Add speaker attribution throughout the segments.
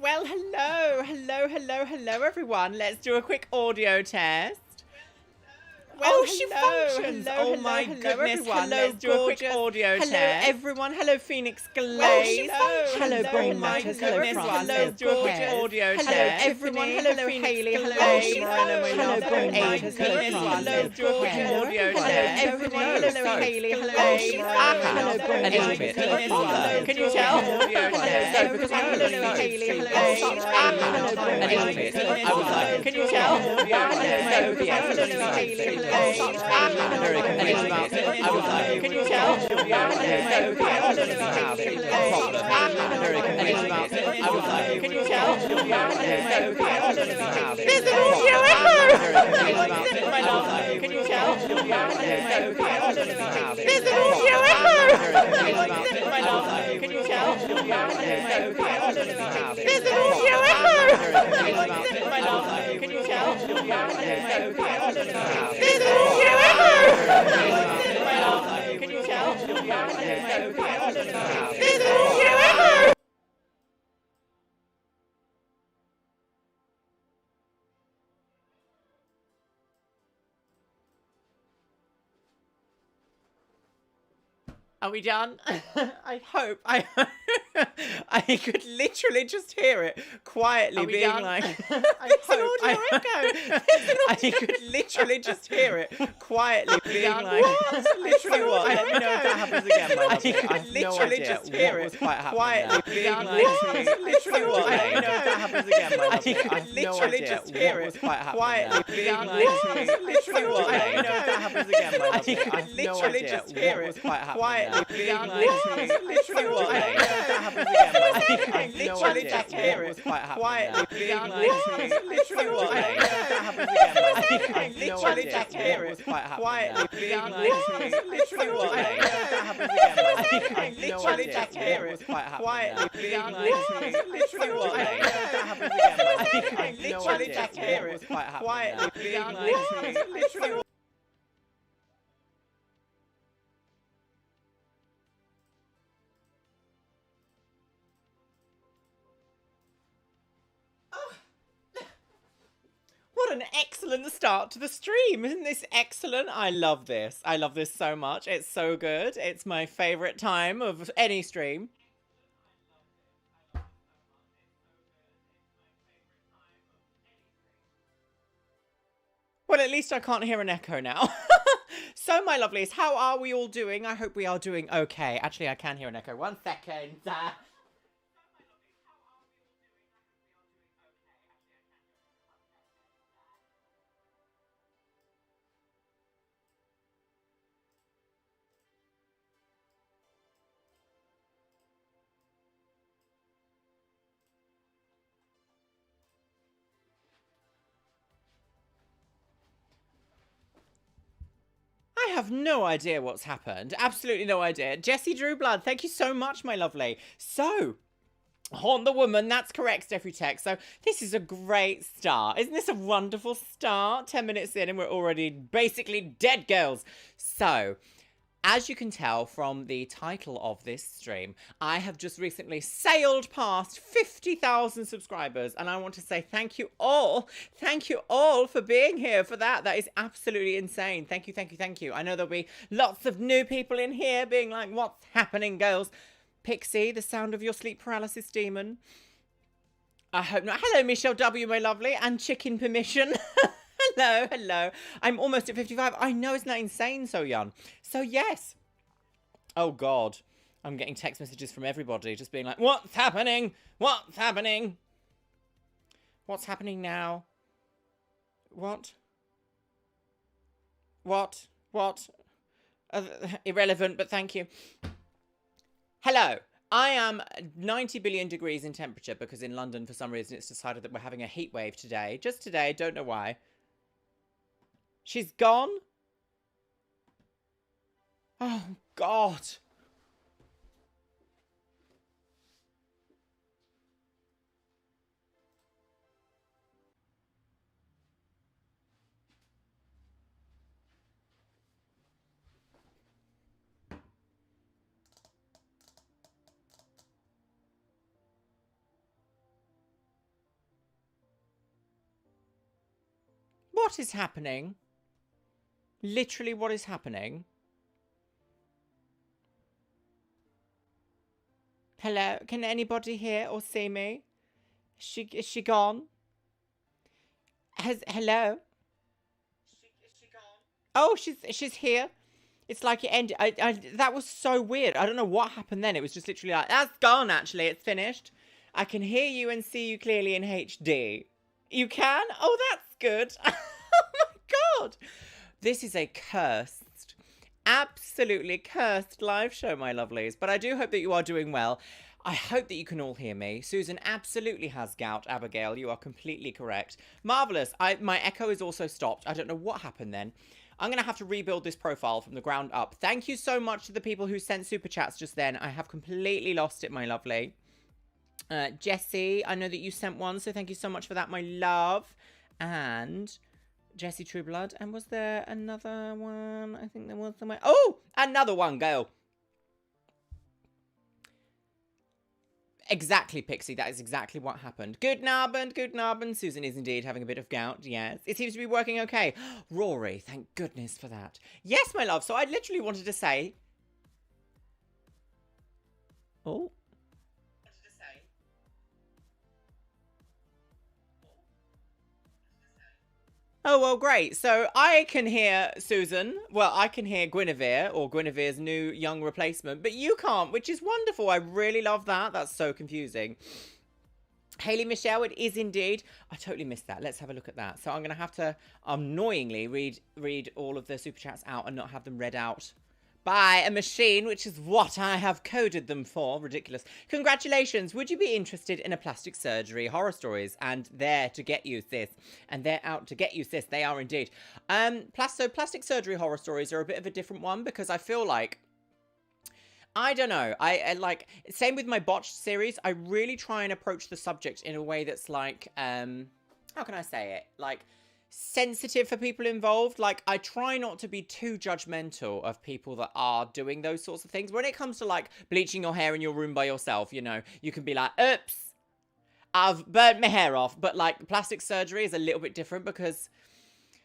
Speaker 1: Well, hello, everyone. Let's do a quick audio test. Well, she functions. Oh my goodness.
Speaker 2: Everyone.
Speaker 1: Hello,
Speaker 2: Let's do a quick audio
Speaker 1: hello,
Speaker 2: test.
Speaker 1: everyone. Hello, Phoenix Glaze.
Speaker 2: Well, she functions.
Speaker 1: Hello, Brain
Speaker 2: Oh my
Speaker 1: Matters.
Speaker 2: goodness.
Speaker 1: Hello,
Speaker 2: Let's
Speaker 1: Francis.
Speaker 2: do a quick audio
Speaker 1: Hello,
Speaker 2: test.
Speaker 1: everyone. Hello, Hayley. Hello,
Speaker 2: Glaze.
Speaker 1: Hello, Brain
Speaker 2: Oh my
Speaker 1: Matters. Hello,
Speaker 2: goodness.
Speaker 1: Francis.
Speaker 2: Let's do a quick audio
Speaker 1: Hello,
Speaker 2: test.
Speaker 1: everyone. Hello, Hayley. Hello,
Speaker 2: Hello,
Speaker 1: Brain
Speaker 2: a little
Speaker 1: Matters.
Speaker 2: bit.
Speaker 1: Hello,
Speaker 2: Can you tell?
Speaker 1: Audio test.
Speaker 2: So, because I
Speaker 1: Hello,
Speaker 2: know
Speaker 1: Hayley. Hello,
Speaker 2: a little bit. I was like, can you tell? So, I was like, can you tell? So, I was like, can you tell? There's an audio echo! My love, can you tell? There's an audio echo! My love, can you tell? There's an audio echo! My love, can you tell? There's an audio echo! My love, can you tell? There's an audio echo! Are we done? I hope. I could literally just hear it quietly being done?
Speaker 1: like.
Speaker 2: It's an audio
Speaker 1: echo. I could literally just hear it quietly being like.
Speaker 2: What?
Speaker 1: Literally what?
Speaker 2: I don't know if that happens again.
Speaker 1: I could literally just hear it quietly being like. Literally what?
Speaker 2: I don't know if that happens again.
Speaker 1: I could literally just hear it quietly being like. Literally what?
Speaker 2: I don't know if that happens again.
Speaker 1: I could literally just hear it quietly being like. Literally what? I don't know if that happens again. I literally just hear it quietly being like. Literally what? I don't know if that happens again. I literally just hear it quietly being like. Literally what? I don't know if that happens again. I literally just hear it quietly being like. Literally what? I don't know if that happens again. I literally just hear it quietly being like. Literally what? What an excellent start to the stream. Isn't this excellent? I love this. I love this so much. It's so good. It's my favorite time of any stream. Well, at least I can't hear an echo now. So, my lovelies, how are we all doing? I hope we are doing okay. Actually, I can hear an echo. 1 second. I have no idea what's happened. Absolutely no idea. Jessie Drew Blood, thank you so much, my lovely. So, Haunt the Woman, that's correct, Steffi Tech. So, this is a great start. Isn't this a wonderful start? 10 minutes in and we're already basically dead girls. So, as you can tell from the title of this stream, I have just recently sailed past 50,000 subscribers, and I want to say thank you all for being here for that. That is absolutely insane. Thank you. I know there'll be lots of new people in here being like, what's happening, girls? Pixie, the sound of your sleep paralysis demon. I hope not. Hello, Michelle W, my lovely, and Chicken Permission. Hello. I'm almost at 55. I know, isn't that insane, So Young? So, yes. Oh, God. I'm getting text messages from everybody just being like, what's happening? What's happening? What's happening now? What? Irrelevant, but thank you. Hello. I am 90 billion degrees in temperature because in London, for some reason, it's decided that we're having a heat wave today. Just today. Don't know why. She's gone? Oh, God. What is happening? Literally, what is happening? Hello? Can anybody hear or see me? Is she gone? Hello? Is she gone? Oh, she's here. It's like it ended. That was so weird. I don't know what happened then. It was just literally like, that's gone, actually. It's finished. I can hear you and see you clearly in HD. You can? Oh, that's good. Oh, my God. This is a cursed, absolutely cursed live show, my lovelies. But I do hope that you are doing well. I hope that you can all hear me. Susan absolutely has gout, Abigail. You are completely correct. Marvellous. My echo is also stopped. I don't know what happened then. I'm going to have to rebuild this profile from the ground up. Thank you so much to the people who sent super chats just then. I have completely lost it, my lovely. Jessie, I know that you sent one, so thank you so much for that, my love. And Jessie Trueblood. And was there another one? I think there was somewhere. Oh, another one, girl. Exactly, Pixie. That is exactly what happened. Good Narband, good Narband. Susan is indeed having a bit of gout. Yes. It seems to be working okay. Rory, thank goodness for that. Yes, my love. So I literally wanted to say... Oh. Oh, well, great. So I can hear Susan. Well, I can hear Guinevere, or Guinevere's new young replacement, but you can't, which is wonderful. I really love that. That's so confusing. Hayley Michelle, it is indeed. I totally missed that. Let's have a look at that. So I'm going to have to annoyingly read all of the super chats out and not have them read out by a machine, which is what I have coded them for. Ridiculous. Congratulations. Would you be interested in a plastic surgery horror stories? And they're to get you, sis. And they're out to get you, sis. They are indeed. So plastic surgery horror stories are a bit of a different one because I feel like, I don't know. I like, same with my botched series. I really try and approach the subject in a way that's like, how can I say it? Like, sensitive for people involved. Like, I try not to be too judgmental of people that are doing those sorts of things. When it comes to like bleaching your hair in your room by yourself, you know, you can be like, oops, I've burnt my hair off. But like plastic surgery is a little bit different because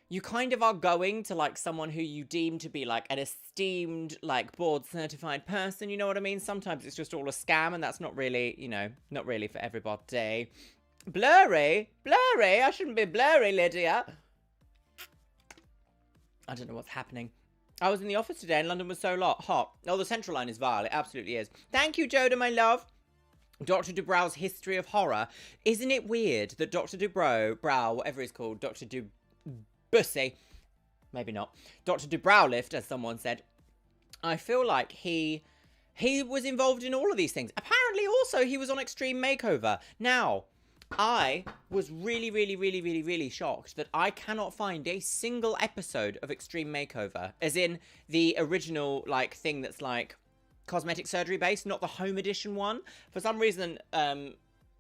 Speaker 1: you kind of are going to like someone who you deem to be like an esteemed, like board certified person. You know what I mean? Sometimes it's just all a scam and that's not really, you know, not really for everybody. Blurry? Blurry? I shouldn't be blurry, Lydia. I don't know what's happening. I was in the office today and London was so hot. Oh, the central line is vile. It absolutely is. Thank you, Joda, my love. Dr. Dubrow's History of Horror. Isn't it weird that Dr. Brow, whatever he's called, Dr. Bussy, maybe not, Dr. Dubrowlift, as someone said, I feel like he was involved in all of these things. Apparently, also, he was on Extreme Makeover. Now, I was really shocked that I cannot find a single episode of Extreme Makeover, as in the original, like, thing that's, like, cosmetic surgery based, not the home edition one. For some reason,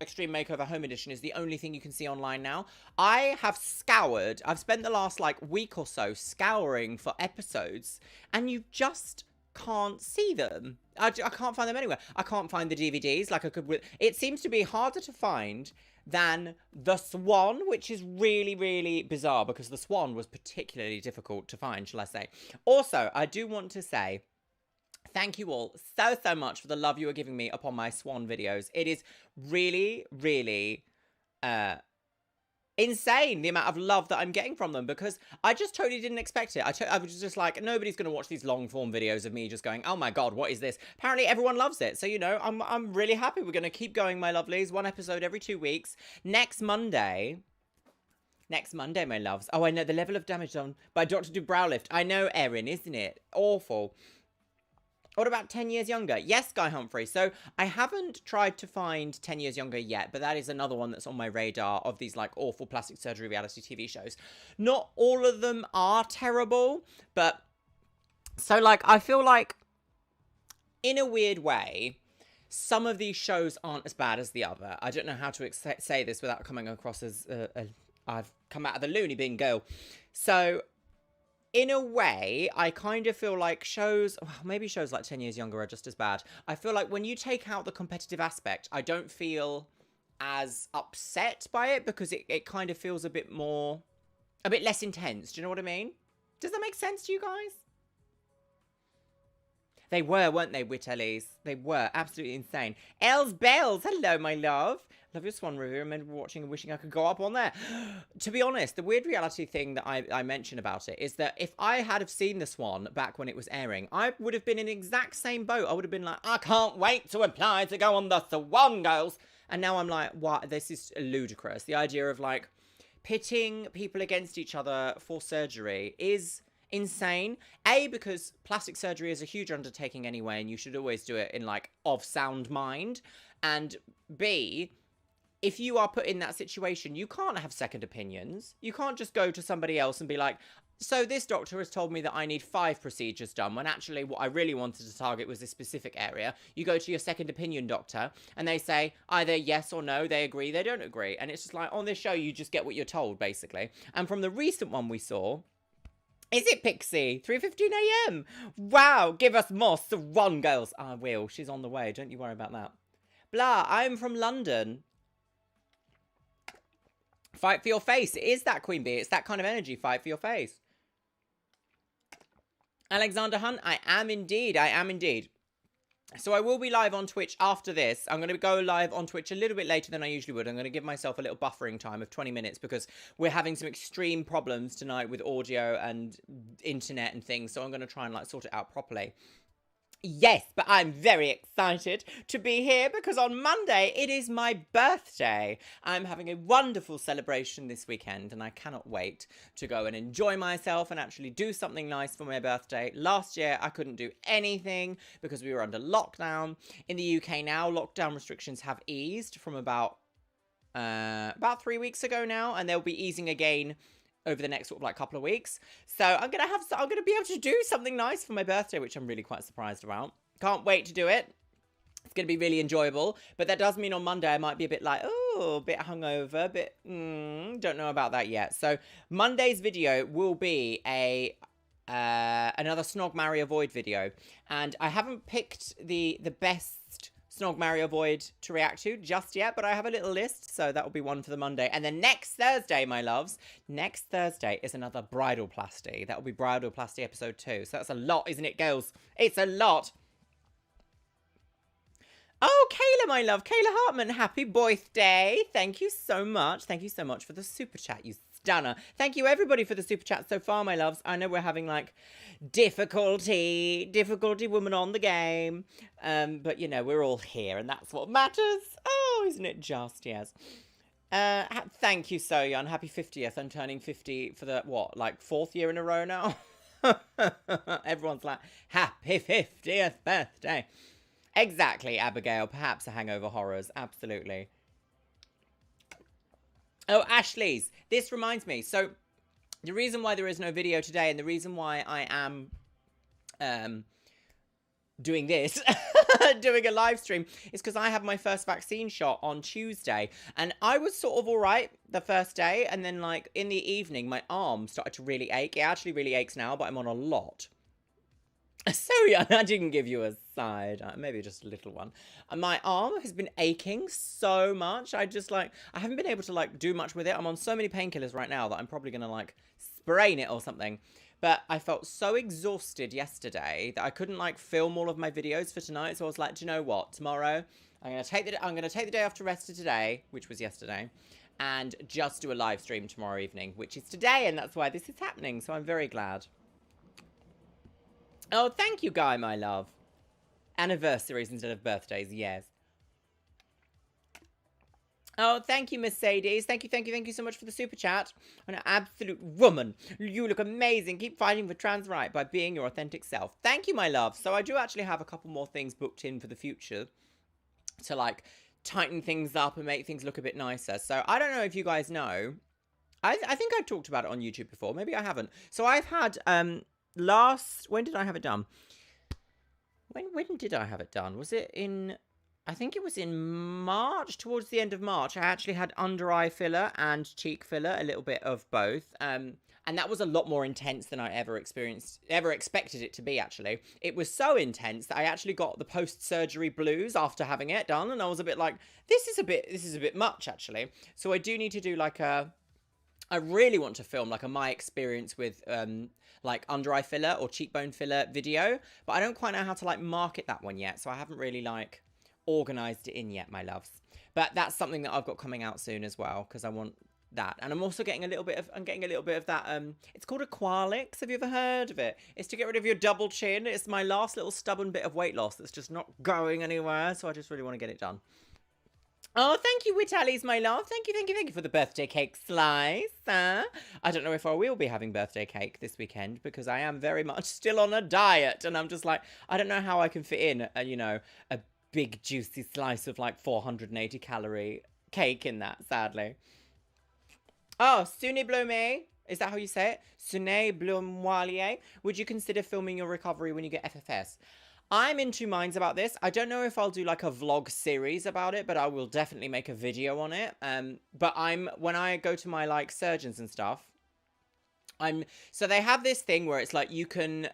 Speaker 1: Extreme Makeover Home Edition is the only thing you can see online now. I have scoured, I've spent the last, like, week or so scouring for episodes, and you just can't see them. I can't find them anywhere. I can't find the DVDs like I could with... It seems to be harder to find than The Swan, which is really bizarre because The Swan was particularly difficult to find, shall I say. Also, I do want to say thank you all so much for the love you are giving me upon my Swan videos. It is really insane the amount of love that I'm getting from them because I just totally didn't expect it. I was just like, nobody's going to watch these long form videos of me just going, oh my God, what is this? Apparently everyone loves it. So, you know, I'm really happy. We're going to keep going, my lovelies. One episode every 2 weeks. Next Monday, my loves. Oh, I know, The Level of Damage Done by Dr. Dubrowlift. I know, Erin, isn't it? Awful. What about 10 Years Younger? Yes, Guy Humphrey. So I haven't tried to find 10 Years Younger yet, but that is another one that's on my radar of these like awful plastic surgery reality TV shows. Not all of them are terrible, but so like I feel like in a weird way, some of these shows aren't as bad as the other. I don't know how to say this without coming across as I've come out of the loony bin girl. So in a way, I kind of feel like shows, well, maybe shows like 10 Years Younger are just as bad. I feel like when you take out the competitive aspect, I don't feel as upset by it because it kind of feels a bit more a bit less intense. Do you know what I mean? Does that make sense to you guys? They were, weren't they, Witellies? They were absolutely insane. Els Bells, hello, my love. Love your Swan review. I remember watching and wishing I could go up on there. To be honest, the weird reality thing that I mentioned about it is that if I had have seen the Swan back when it was airing, I would have been in the exact same boat. I would have been like, I can't wait to apply to go on the Swan, girls. And now I'm like, what? This is ludicrous. The idea of like pitting people against each other for surgery is insane. A, because plastic surgery is a huge undertaking anyway, and you should always do it in like of sound mind. And B, if you are put in that situation, you can't have second opinions. You can't just go to somebody else and be like, so this doctor has told me that I need 5 procedures done, when actually what I really wanted to target was this specific area. You go to your second opinion doctor and they say either yes or no, they agree, they don't agree. And it's just like, on this show, you just get what you're told, basically. And from the recent one we saw, is it Pixie? 3:15 a.m. Wow, give us more Swan, girls. I will. She's on the way. Don't you worry about that. Blah, I'm from London. Fight for your face. It is that, Queen Bee. It's that kind of energy. Fight for your face. Alexander Hunt, I am indeed. I am indeed. So I will be live on Twitch after this. I'm going to go live on Twitch a little bit later than I usually would. I'm going to give myself a little buffering time of 20 minutes because we're having some extreme problems tonight with audio and internet and things. So I'm going to try and like sort it out properly. Yes, but I'm very excited to be here because on Monday it is my birthday. I'm having a wonderful celebration this weekend and I cannot wait to go and enjoy myself and actually do something nice for my birthday. Last year I couldn't do anything because we were under lockdown. In the UK now, lockdown restrictions have eased from about 3 weeks ago now, and they'll be easing again over the next sort of like couple of weeks. So I'm gonna be able to do something nice for my birthday, which I'm really quite surprised about. Can't wait to do it. It's gonna be really enjoyable. But that does mean on Monday I might be a bit like, oh, a bit hungover, a bit don't know about that yet. So Monday's video will be another Snog, Marry, Avoid video, and I haven't picked the best Snog, Marry, Avoid to react to just yet, but I have a little list, so that will be one for the Monday. And then next Thursday, my loves, next Thursday is another Bridal Plasty. That will be Bridal Plasty episode 2. So that's a lot, isn't it, girls? It's a lot. Oh, Kayla, my love. Kayla Hartman, happy birthday. Thank you so much. Thank you so much for the super chat, you stunner. Thank you, everybody, for the super chat so far, my loves. I know we're having, like, difficulty woman on the game. But, you know, we're all here, and that's what matters. Oh, isn't it just? Yes. Thank you, So-Young. Happy 50th. I'm turning 50 for the, what, like, 4th year in a row now? Everyone's like, happy 50th birthday. Exactly, Abigail. Perhaps a hangover horrors. Absolutely. Oh, Ashley's. This reminds me. So, the reason why there is no video today and the reason why I am doing this, doing a live stream, is because I had my first vaccine shot on Tuesday. And I was sort of all right the first day. And then, like, in the evening, my arm started to really ache. It actually really aches now, but I'm on a lot. So, yeah, I didn't give you a side, maybe just a little one. My arm has been aching so much. I haven't been able to, like, do much with it. I'm on so many painkillers right now that I'm probably going to, like, sprain it or something. But I felt so exhausted yesterday that I couldn't, like, film all of my videos for tonight. So I was like, do you know what? Tomorrow, I'm going to take the day off to rest of today, which was yesterday, and just do a live stream tomorrow evening, which is today, and that's why this is happening. So I'm very glad. Oh, thank you, Guy, my love. Anniversaries instead of birthdays, yes. Oh, thank you, Mercedes. Thank you so much for the super chat. An absolute woman. You look amazing. Keep fighting for trans right by being your authentic self. Thank you, my love. So I do actually have a couple more things booked in for the future to, like, tighten things up and make things look a bit nicer. So I don't know if you guys know. I think I talked about it on YouTube before. Maybe I haven't. So I've had... when did I have it done? When did I have it done? Was it in... I think it was in March, towards the end of March. I actually had under eye filler and cheek filler, a little bit of both. And that was a lot more intense than I ever expected it to be, actually. It was so intense that I actually got the post-surgery blues after having it done. And I was a bit like, this is a bit much, actually. So I do need to do like a I really want to film like a my experience with like under eye filler or cheekbone filler video, but I don't quite know how to like market that one yet, so I haven't really like organized it in yet, my loves. But that's something that I've got coming out soon as well, because I want that. And I'm also getting a little bit of that it's called Aqualix. Have you ever heard of it? It's to get rid of your double chin. It's my last little stubborn bit of weight loss that's just not going anywhere, so I just really want to get it done. Oh, thank you, Witalis, my love. Thank you for the birthday cake slice. I don't know if I will be having birthday cake this weekend, because I am very much still on a diet, and I'm just like, I don't know how I can fit in, a big juicy slice of like 480 calorie cake in that, sadly. Oh, Sune Blome. Is that how you say it? Sune Blomoilier. Would you consider filming your recovery when you get FFS? I'm in two minds about this. I don't know if I'll do like a vlog series about it, but I will definitely make a video on it. But when I go to my like surgeons and stuff, so they have this thing where it's like you can,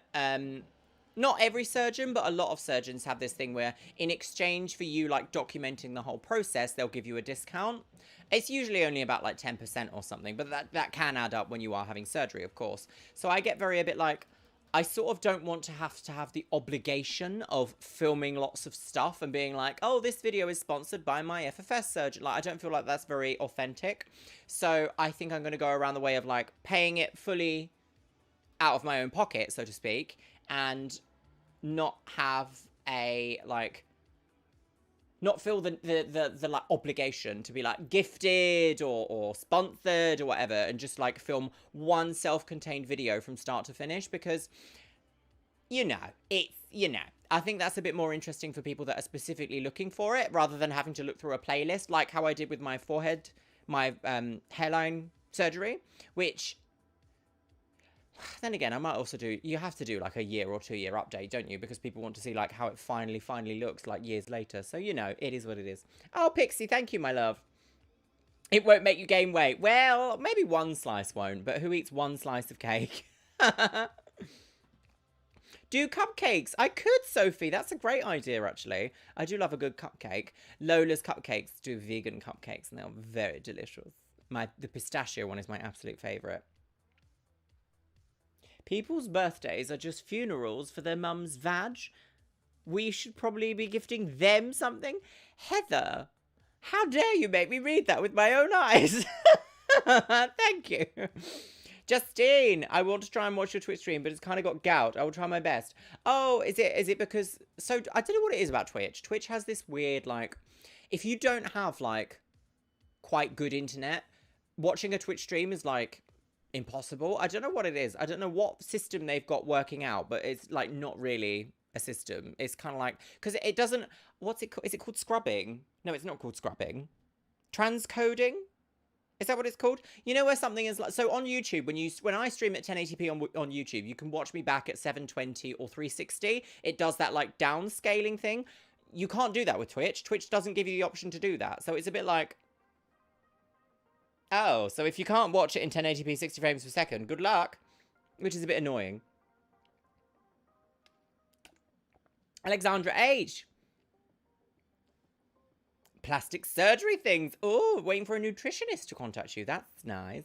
Speaker 1: not every surgeon, but a lot of surgeons have this thing where in exchange for you like documenting the whole process, they'll give you a discount. It's usually only about like 10% or something, but that can add up when you are having surgery, of course. So I get a bit like, I sort of don't want to have the obligation of filming lots of stuff and being like, oh, this video is sponsored by my FFS surgeon. Like, I don't feel like that's very authentic. So I think I'm going to go around the way of like paying it fully out of my own pocket, so to speak, and not have a like, not feel the like obligation to be like gifted or sponsored or whatever, and just like film one self-contained video from start to finish, because I think that's a bit more interesting for people that are specifically looking for it, rather than having to look through a playlist like how I did with my hairline surgery, which then again, I might also you have to do like a year or 2 year update, don't you? Because people want to see like how it finally looks like years later. So, it is what it is. Oh, Pixie, thank you, my love. It won't make you gain weight. Well, maybe one slice won't, but who eats one slice of cake? Do cupcakes. I could, Sophie. That's a great idea, actually. I do love a good cupcake. Lola's Cupcakes do vegan cupcakes, and they're very delicious. The pistachio one is my absolute favourite. People's birthdays are just funerals for their mum's vag. We should probably be gifting them something. Heather, how dare you make me read that with my own eyes? Thank you. Justine, I want to try and watch your Twitch stream, but it's kind of got gout. I will try my best. Oh, is it because... So, I don't know what it is about Twitch. Twitch has this weird, like... If you don't have, like, quite good internet, watching a Twitch stream is, like... impossible. I don't know what it is. I don't know what system they've got working out, but it's like not really a system. It's kind of like, because it doesn't, what's it called? Is it called scrubbing? No, it's not called scrubbing. Transcoding? Is that what it's called? You know where something is like, so on YouTube, when I stream at 1080p on YouTube, you can watch me back at 720 or 360. It does that like downscaling thing. You can't do that with Twitch. Twitch doesn't give you the option to do that. So it's a bit like, oh, so if you can't watch it in 1080p 60 frames per second, good luck. Which is a bit annoying. Alexandra H. Plastic surgery things. Oh, waiting for a nutritionist to contact you. That's nice.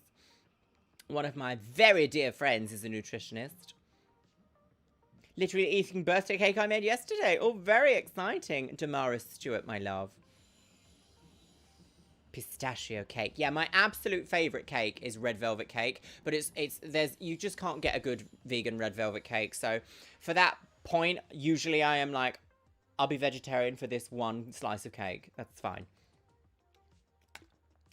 Speaker 1: One of my very dear friends is a nutritionist. Literally eating birthday cake I made yesterday. Oh, very exciting. Damaris Stewart, my love. Pistachio cake. Yeah, my absolute favorite cake is red velvet cake, but you just can't get a good vegan red velvet cake. So for that point, usually I am like, I'll be vegetarian for this one slice of cake. That's fine.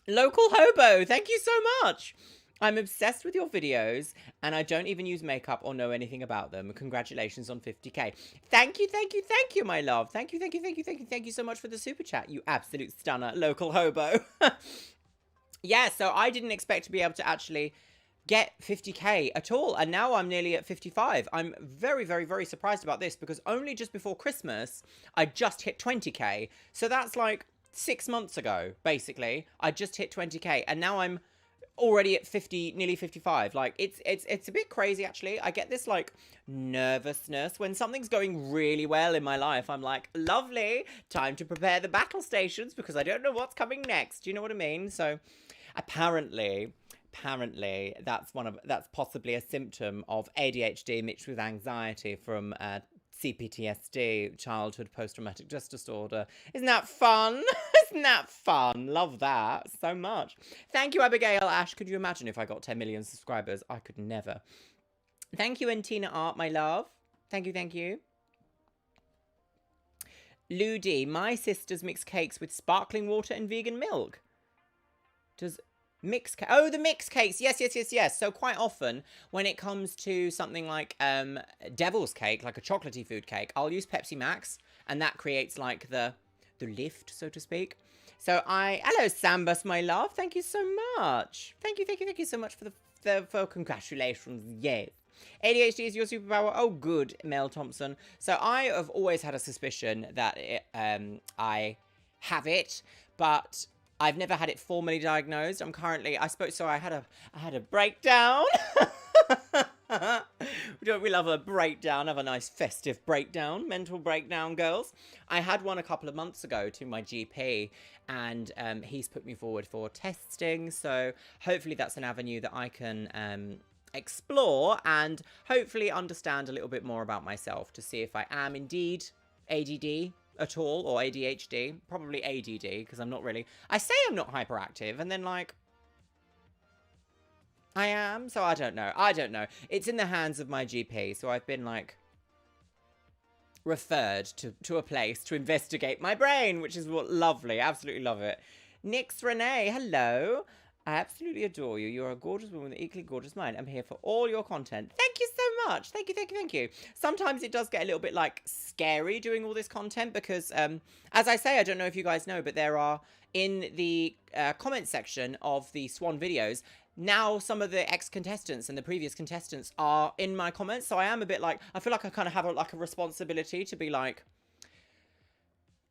Speaker 1: Local Hobo, thank you so much. I'm obsessed with your videos, and I don't even use makeup or know anything about them. Congratulations on 50k. Thank you, my love. Thank you so much for the super chat, you absolute stunner, Local Hobo. Yeah, so I didn't expect to be able to actually get 50k at all, and now I'm nearly at 55. I'm very, very, very surprised about this, because only just before Christmas, I just hit 20k. So that's like 6 months ago, basically. I just hit 20k, and now I'm already at 50, nearly 55. Like, it's a bit crazy, actually. I get this, like, nervousness when something's going really well in my life. I'm like, lovely, time to prepare the battle stations, because I don't know what's coming next. Do you know what I mean? So, apparently, apparently that's possibly a symptom of ADHD mixed with anxiety from CPTSD, childhood post-traumatic stress disorder. Isn't that fun? Isn't that fun? Love that so much. Thank you, Abigail Ash. Could you imagine if I got 10 million subscribers? I could never. Thank you, and Tina Art, my love. Thank you, thank you. Ludi, my sisters mix cakes with sparkling water and vegan milk. Does the mix cakes. Yes. So quite often when it comes to something like devil's cake, like a chocolatey food cake, I'll use Pepsi Max, and that creates like the lift, so to speak. So hello Sambus, my love. Thank you so much. Thank you so much for congratulations. Yes. ADHD is your superpower. Oh, good, Mel Thompson. So I have always had a suspicion that I have it, but I've never had it formally diagnosed. I had a breakdown. Don't we love a breakdown? Have a nice festive breakdown, mental breakdown, girls. I had one a couple of months ago to my GP, and he's put me forward for testing. So hopefully that's an avenue that I can explore and hopefully understand a little bit more about myself to see if I am indeed ADD at all, or ADHD. Probably ADD, because I'm not really... I say I'm not hyperactive, and then, like, I am, so I don't know. It's in the hands of my GP, so I've been, like, referred to a place to investigate my brain, which is lovely. Absolutely love it. Nix Renee, hello. I absolutely adore you. You're a gorgeous woman with an equally gorgeous mind. I'm here for all your content. Thank you so much. Thank you. Sometimes it does get a little bit, like, scary doing all this content because, as I say, I don't know if you guys know, but there are, in the comment section of the Swan videos, now some of the ex-contestants and the previous contestants are in my comments. So I am a bit like, I feel like I kind of have a responsibility to be, like,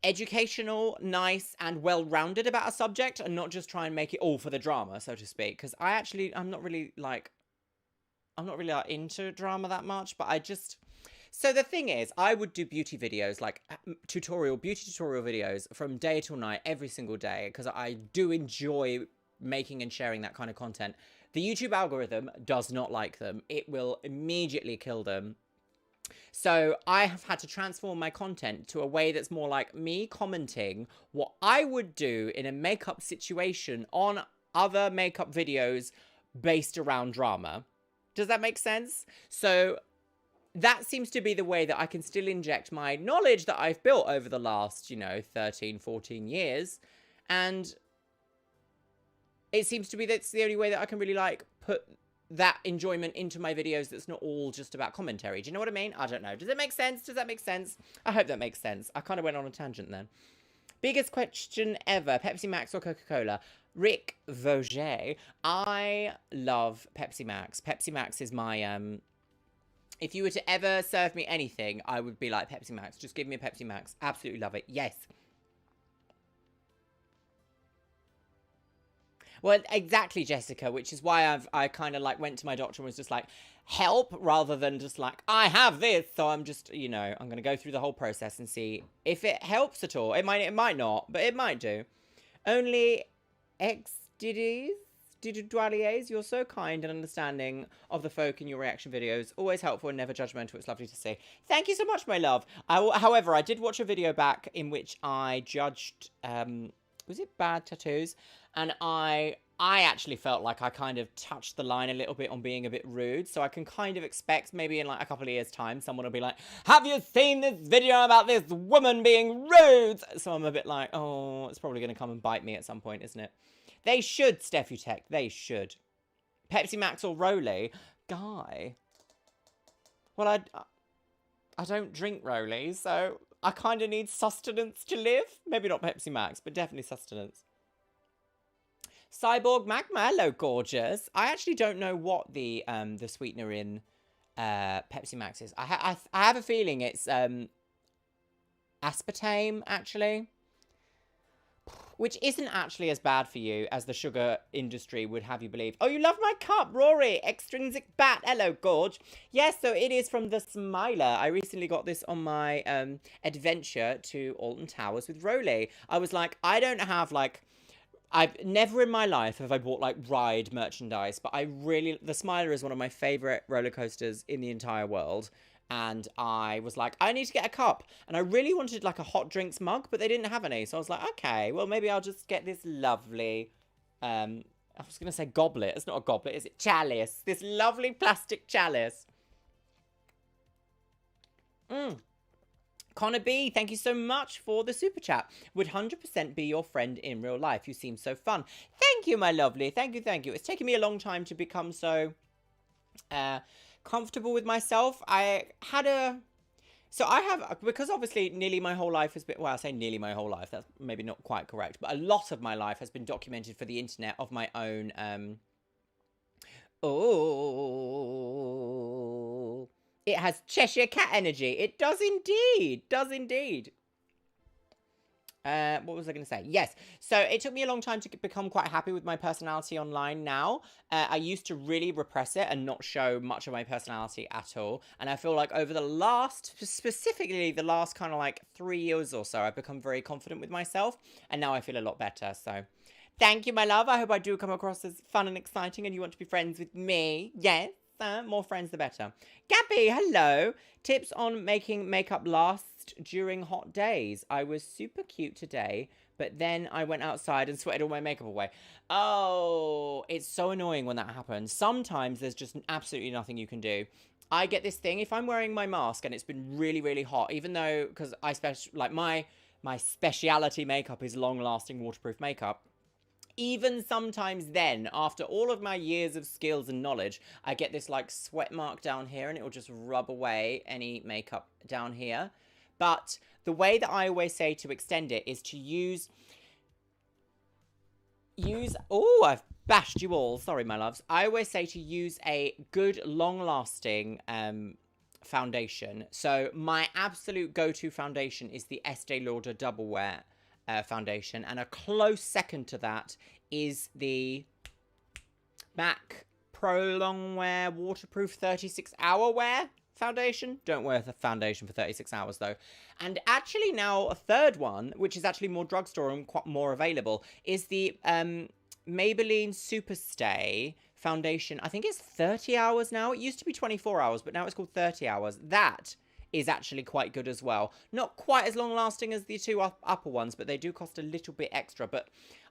Speaker 1: educational, nice, and well-rounded about a subject, and not just try and make it all for the drama, so to speak. Because I'm not really like into drama that much, but I just... So the thing is, I would do beauty videos, like beauty tutorial videos from day till night, every single day, because I do enjoy making and sharing that kind of content. The YouTube algorithm does not like them. It will immediately kill them. So I have had to transform my content to a way that's more like me commenting what I would do in a makeup situation on other makeup videos based around drama. Does that make sense? So that seems to be the way that I can still inject my knowledge that I've built over the last, 13, 14 years. And it seems to be that's the only way that I can really, like, put that enjoyment into my videos that's not all just about commentary. Do you know what I mean? I don't know. Does it make sense? Does that make sense? I hope that makes sense. I kind of went on a tangent then. Biggest question ever, Pepsi Max or Coca-Cola? Rick Vauger. I love Pepsi Max. Pepsi Max is my, if you were to ever serve me anything, I would be like, Pepsi Max. Just give me a Pepsi Max. Absolutely love it. Yes. Well, exactly, Jessica, which is why I kind of, like, went to my doctor and was just like, help, rather than just like, I have this. So I'm just, I'm going to go through the whole process and see if it helps at all. It might not, but it might do. Only Diddualiers, you're so kind and understanding of the folk in your reaction videos. Always helpful and never judgmental. It's lovely to see. Thank you so much, my love. However, I did watch a video back in which I judged, was it Bad Tattoos? And I actually felt like I kind of touched the line a little bit on being a bit rude. So I can kind of expect maybe in, like, a couple of years' time, someone will be like, have you seen this video about this woman being rude? So I'm a bit like, oh, it's probably going to come and bite me at some point, isn't it? They should, Steffutech. They should. Pepsi Max or Rolly? Guy. Well, I don't drink Rolly, so I kind of need sustenance to live. Maybe not Pepsi Max, but definitely sustenance. Cyborg Magma, hello, gorgeous. I actually don't know what the sweetener in Pepsi Max is. I have a feeling it's aspartame, actually, which isn't actually as bad for you as the sugar industry would have you believe. Oh, you love my cup, Rory. Extrinsic Bat, hello, gorge. Yes, so it is from the Smiler. I recently got this on my adventure to Alton Towers with Rolly. I was like, I don't have, like, I've never in my life have I bought like ride merchandise, but the Smiler is one of my favorite roller coasters in the entire world. And I was like, I need to get a cup. And I really wanted like a hot drinks mug, but they didn't have any. So I was like, okay, well, maybe I'll just get this lovely, I was going to say goblet. It's not a goblet, is it? Chalice. This lovely plastic chalice. Connor B, thank you so much for the super chat. Would 100% be your friend in real life. You seem so fun. Thank you, my lovely. Thank you, thank you. It's taken me a long time to become so comfortable with myself. So I have, because obviously nearly my whole life has been, well, I say nearly my whole life, that's maybe not quite correct, but a lot of my life has been documented for the internet of my own, it has Cheshire Cat energy. It does indeed. Does indeed. What was I going to say? Yes. So it took me a long time to become quite happy with my personality online now. I used to really repress it and not show much of my personality at all. And I feel like over specifically the last kind of like 3 years or so, I've become very confident with myself. And now I feel a lot better. So thank you, my love. I hope I do come across as fun and exciting and you want to be friends with me. Yes. More friends, the better. Gabby, hello. Tips on making makeup last during hot days. I was super cute today, but then I went outside and sweated all my makeup away. Oh, it's so annoying when that happens. Sometimes there's just absolutely nothing you can do. I get this thing, if I'm wearing my mask and it's been really, really hot, even though, because my speciality makeup is long-lasting waterproof makeup, even sometimes then, after all of my years of skills and knowledge, I get this like sweat mark down here and it will just rub away any makeup down here. But the way that I always say to extend it is to use, oh, I've bashed you all. Sorry, my loves. I always say to use a good long-lasting foundation. So my absolute go-to foundation is the Estee Lauder Double Wear foundation, and a close second to that is the MAC Pro Long Wear Waterproof 36 Hour Wear foundation. Don't wear the foundation for 36 hours though. And actually now a third one, which is actually more drugstore and quite more available, is the Maybelline Superstay foundation. I think it's 30 hours now. It used to be 24 hours, but now it's called 30 hours. That is actually quite good as well. Not quite as long lasting as the two upper ones, but they do cost a little bit extra. But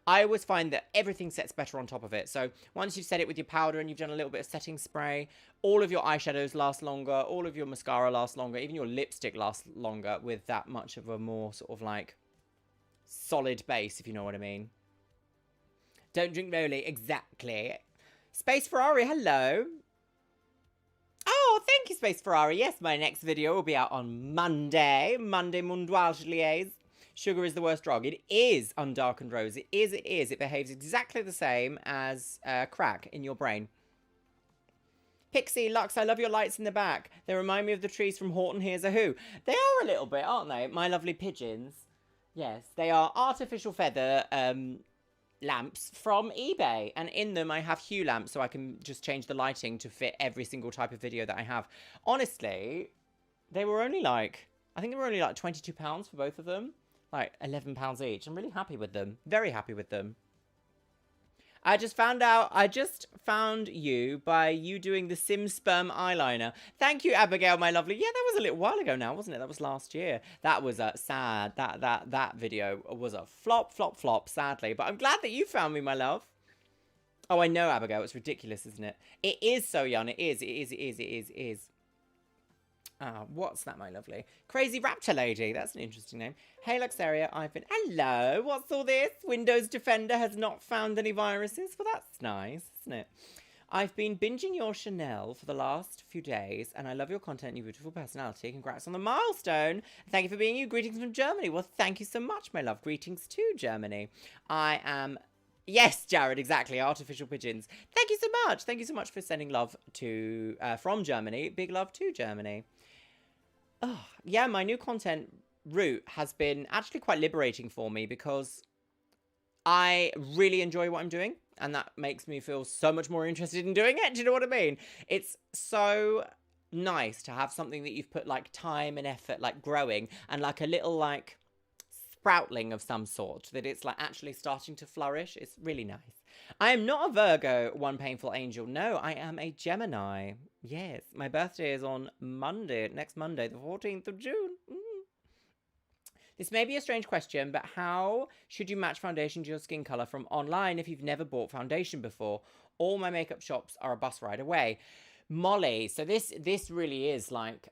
Speaker 1: I always find that everything sets better on top of it. So once you've set it with your powder and you've done a little bit of setting spray, all of your eyeshadows last longer, all of your mascara lasts longer, even your lipstick lasts longer with that much of a more sort of like solid base, if you know what I mean. Don't drink Rolly, exactly. Space Ferrari, hello. Oh, thank you, Space Ferrari. Yes, my next video will be out on Monday. Monday Mundial. Sugar is the worst drug. It is undarkened rose. It is. It behaves exactly the same as crack in your brain. Pixie, Lux, I love your lights in the back. They remind me of the trees from Horton Hears a Who. They are a little bit, aren't they? My lovely pigeons. Yes, they are artificial feather lamps from eBay, and in them I have hue lamps so I can just change the lighting to fit every single type of video that I have. Honestly, they were only like, I think they were only like £22 for both of them, like £11 each. I'm really happy with them, very happy with them. I just found you by you doing the Sim Sperm eyeliner. Thank you, Abigail, my lovely. Yeah, that was a little while ago now, wasn't it? That was last year. That was sad. That video was a flop, sadly. But I'm glad that you found me, my love. Oh, I know, Abigail. It's ridiculous, isn't it? It is so young. It is. What's that, my lovely? Crazy Raptor Lady. That's an interesting name. Hey, Luxeria, hello, what's all this? Windows Defender has not found any viruses? Well, that's nice, isn't it? I've been binging your Chanel for the last few days, and I love your content and your beautiful personality. Congrats on the milestone. Thank you for being you. Greetings from Germany. Well, thank you so much, my love. Greetings to Germany. I am... Yes, Jared, exactly. Artificial pigeons. Thank you so much. Thank you so much for sending love to from Germany. Big love to Germany. Oh, yeah, my new content route has been actually quite liberating for me because I really enjoy what I'm doing, and that makes me feel so much more interested in doing it. Do you know what I mean? It's so nice to have something that you've put like time and effort like growing, and like a little like sproutling of some sort, that it's like actually starting to flourish. It's really nice. I am not a Virgo, one painful angel. No, I am a Gemini. Yes, my birthday is on Monday, next Monday, the 14th of June. This may be a strange question, but how should you match foundation to your skin color from online if you've never bought foundation before? All my makeup shops are a bus ride away. Molly, so this really is like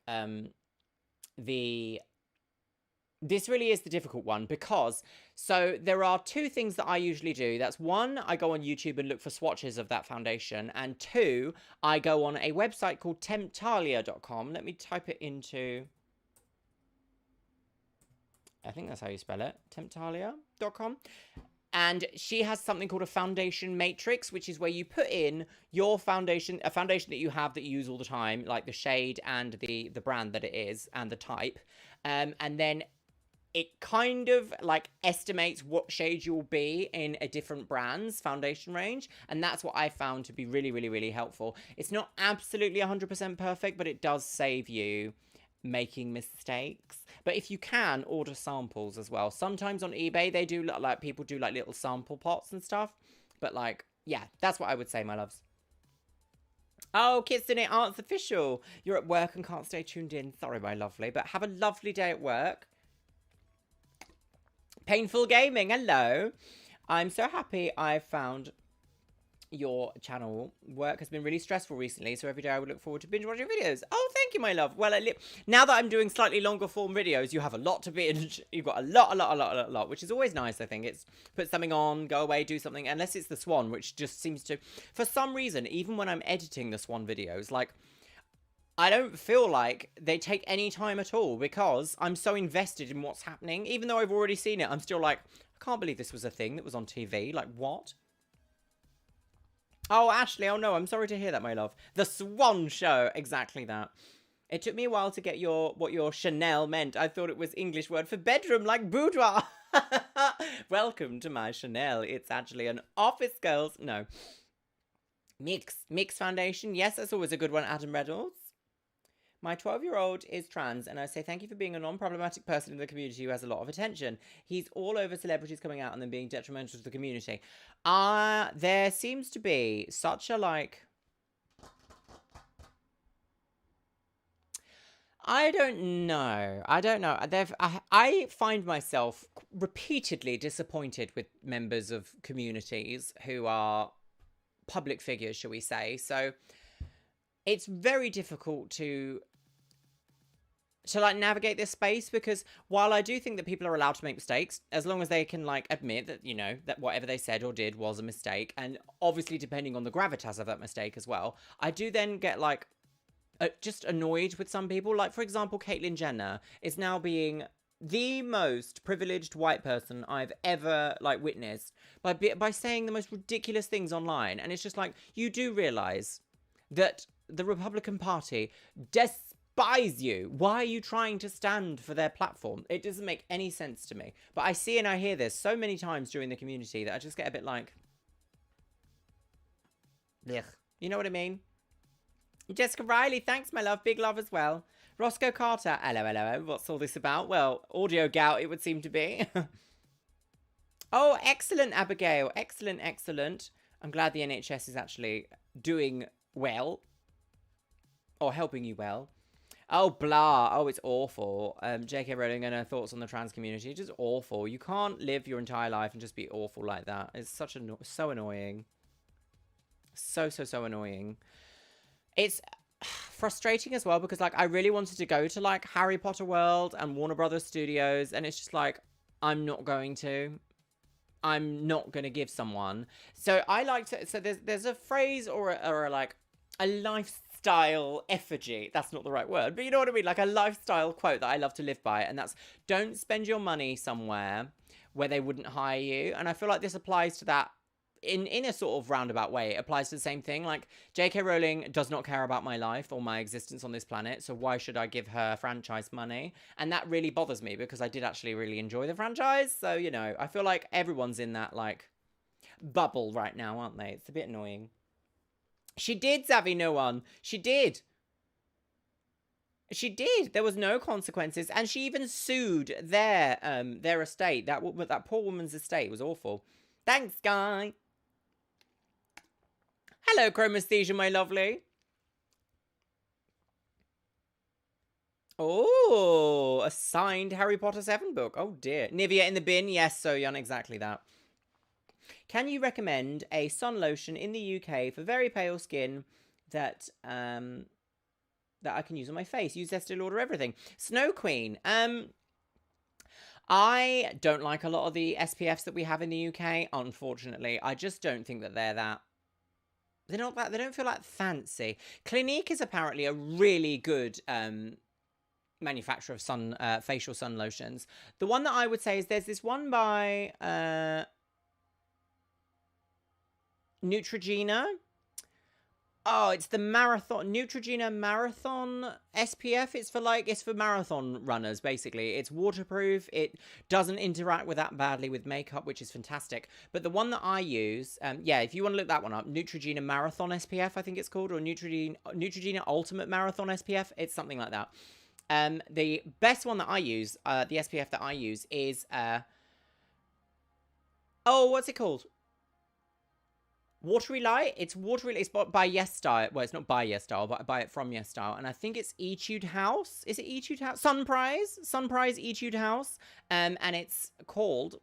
Speaker 1: this really is the difficult one, because so there are two things that I usually do. That's one, I go on YouTube and look for swatches of that foundation, and two, I go on a website called temptalia.com. Let me type it into, I think that's how you spell it, temptalia.com. And she has something called a foundation matrix, which is where you put in your foundation, a foundation that you have that you use all the time, like the shade and the brand that it is and the type. And then it kind of like estimates what shade you'll be in a different brand's foundation range. And that's what I found to be really, really, really helpful. It's not absolutely 100% perfect, but it does save you making mistakes. But if you can, order samples as well. Sometimes on eBay they do, like, people do like little sample pots and stuff. But like, yeah, that's what I would say, my loves. Oh, Kitsune Arts Official, you're at work and can't stay tuned in. Sorry, my lovely, but have a lovely day at work. Painful Gaming, hello. I'm so happy I found your channel. Work has been really stressful recently, so every day I would look forward to binge watching videos. Oh, thank you, my love. Well, now that I'm doing slightly longer form videos, you have a lot to binge. You've got a lot, which is always nice, I think. It's put something on, go away, do something, unless it's the Swan, which just seems to, for some reason, even when I'm editing the Swan videos, like, I don't feel like they take any time at all, because I'm so invested in what's happening. Even though I've already seen it, I'm still like, I can't believe this was a thing that was on TV. Like, what? Oh, Ashley, oh no, I'm sorry to hear that, my love. The Swan Show, exactly that. It took me a while to get what your Chanel meant. I thought it was English word for bedroom, like boudoir. Welcome to my Chanel. It's actually an office girl's, no. Mix foundation. Yes, that's always a good one, Adam Reynolds. My 12-year-old is trans, and I say thank you for being a non-problematic person in the community who has a lot of attention. He's all over celebrities coming out and then being detrimental to the community. There seems to be such a, like... I don't know. I find myself repeatedly disappointed with members of communities who are public figures, shall we say. So it's very difficult to like navigate this space, because while I do think that people are allowed to make mistakes, as long as they can like admit that, you know, that whatever they said or did was a mistake, and obviously depending on the gravitas of that mistake as well, I do then get like just annoyed with some people. Like, for example, Caitlyn Jenner is now being the most privileged white person I've ever like witnessed by saying the most ridiculous things online. And it's just like, you do realize that the Republican Party despise you. Why are you trying to stand for their platform? It doesn't make any sense to me. But I see and I hear this so many times during the community that I just get a bit like, ugh. You know what I mean? Jessica Riley, thanks, my love. Big love as well. Roscoe Carter, hello. What's all this about? Well, audio gout, it would seem to be. Oh, excellent, Abigail. Excellent. I'm glad the NHS is actually doing well. Or helping you well. Oh, blah. Oh, it's awful. J.K. Rowling and her thoughts on the trans community. It's just awful. You can't live your entire life and just be awful like that. It's so annoying. So annoying. It's frustrating as well, because like I really wanted to go to like Harry Potter World and Warner Brothers Studios, and it's just like, I'm not going to give someone. So I like to, so there's a phrase or like a lifestyle effigy. That's not the right word, but you know what I mean? Like a lifestyle quote that I love to live by. And that's, don't spend your money somewhere where they wouldn't hire you. And I feel like this applies to that in a sort of roundabout way. It applies to the same thing. Like, J.K. Rowling does not care about my life or my existence on this planet, so why should I give her franchise money? And that really bothers me, because I did actually really enjoy the franchise. So, you know, I feel like everyone's in that, like, bubble right now, aren't they? It's a bit annoying. She did, Zavi No One. She did. She did. There was no consequences, and she even sued their estate. That poor woman's estate was awful. Thanks, Guy. Hello, Chromesthesia, my lovely. Oh, a signed Harry Potter 7 book. Oh dear. Nivea in the bin. Yes, so young, exactly that. Can you recommend a sun lotion in the UK for very pale skin that I can use on my face? Use Estee Lauder everything. Snow Queen. I don't like a lot of the SPFs that we have in the UK, unfortunately. I just don't think that they're that. They're not that. They don't feel that fancy. Clinique is apparently a really good manufacturer of facial sun lotions. The one that I would say is there's this one by Neutrogena. Oh, it's the Neutrogena Marathon SPF. It's for marathon runners, basically. It's waterproof. It doesn't interact with that badly with makeup, which is fantastic. But the one that I use, yeah, if you want to look that one up, Neutrogena Marathon SPF, I think it's called, or Neutrogena Ultimate Marathon SPF. It's something like that. The best one that I use, the SPF that I use is, what's it called? Watery Light. It's Watery. It's by Yes Style. Well, it's not by Yes Style, but I buy it from Yes Style, and I think it's Etude House. Is it Etude House? Sunprise Etude House. And it's called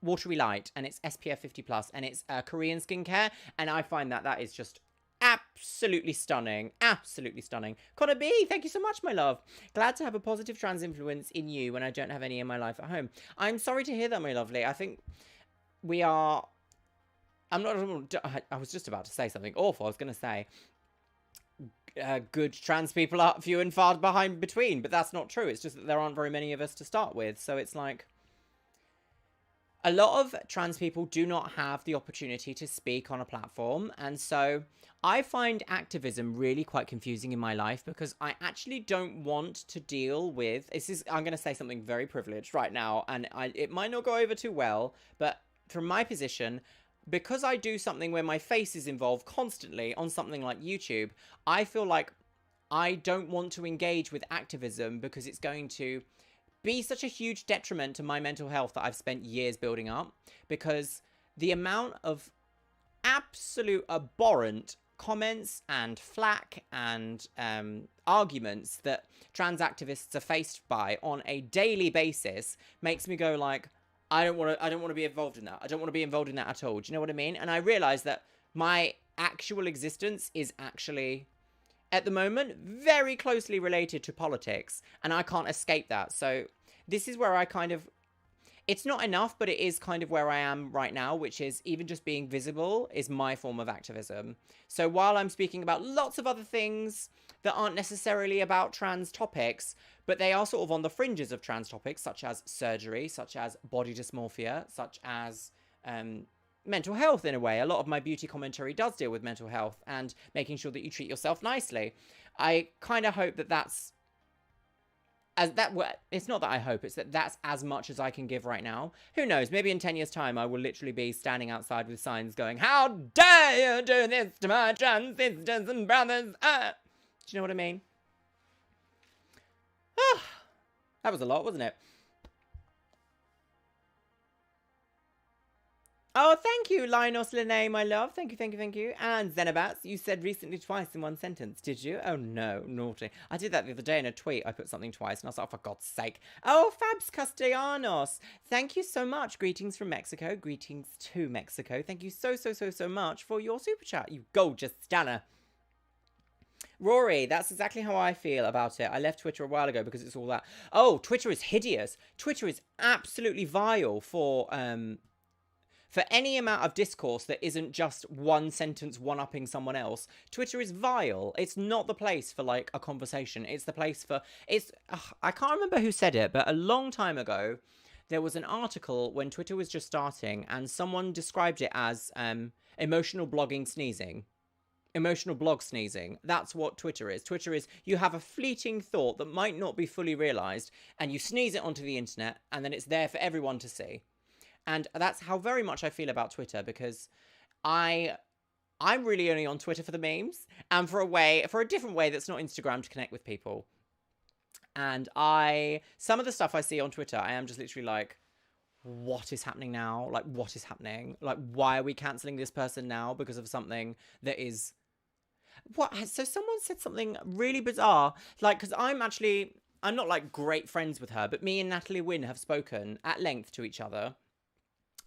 Speaker 1: Watery Light, and it's SPF 50+, and it's Korean skincare, and I find that is just absolutely stunning. Absolutely stunning. Connor B, thank you so much, my love. Glad to have a positive trans influence in you when I don't have any in my life at home. I'm sorry to hear that, my lovely. I think we are... I was just about to say something awful. I was going to say good trans people are few and far behind between, but that's not true. It's just that there aren't very many of us to start with. So it's like a lot of trans people do not have the opportunity to speak on a platform. And so I find activism really quite confusing in my life because I actually don't want to deal with I'm going to say something very privileged right now, and it might not go over too well, but from my position, because I do something where my face is involved constantly on something like YouTube, I feel like I don't want to engage with activism because it's going to be such a huge detriment to my mental health that I've spent years building up. Because the amount of absolute abhorrent comments and flack and arguments that trans activists are faced by on a daily basis makes me go like, I don't want to be involved in that. I don't want to be involved in that at all. Do you know what I mean? And I realize that my actual existence is actually, at the moment, very closely related to politics, and I can't escape that. So this is where I kind of, it's not enough, but it is kind of where I am right now, which is even just being visible is my form of activism. So while I'm speaking about lots of other things that aren't necessarily about trans topics, but they are sort of on the fringes of trans topics, such as surgery, such as body dysmorphia, such as mental health in a way. A lot of my beauty commentary does deal with mental health and making sure that you treat yourself nicely. I kind of hope that it's not that I hope, it's that's as much as I can give right now. Who knows, maybe in 10 years time I will literally be standing outside with signs going, how dare you do this to my trans sisters and brothers. Do you know what I mean? That was a lot, wasn't it? Oh, thank you, Linus Lene, my love. Thank you, thank you, thank you. And Xenobats, you said recently twice in one sentence, did you? Oh, no, naughty. I did that the other day in a tweet. I put something twice, and I was like, oh, for God's sake. Oh, Fabs Castellanos. Thank you so much. Greetings from Mexico. Greetings to Mexico. Thank you so, so, so, so much for your super chat, you gorgeous Stana. Rory, that's exactly how I feel about it. I left Twitter a while ago because it's all that. Oh, Twitter is hideous. Twitter is absolutely vile for any amount of discourse that isn't just one sentence one-upping someone else. Twitter is vile. It's not the place for, like, a conversation. It's the place for... I can't remember who said it, but a long time ago, there was an article when Twitter was just starting, and someone described it as emotional blogging sneezing. Emotional blog sneezing. That's what Twitter is. Twitter is you have a fleeting thought that might not be fully realized, and you sneeze it onto the internet, and then it's there for everyone to see. And that's how very much I feel about Twitter, because I'm really only on Twitter for the memes and for a different way that's not Instagram to connect with people. And some of the stuff I see on Twitter, I am just literally like, what is happening now? Like, what is happening? Like, why are we cancelling this person now because of something that is... What? So someone said something really bizarre. Like, because I'm not like great friends with her, but me and Natalie Wynn have spoken at length to each other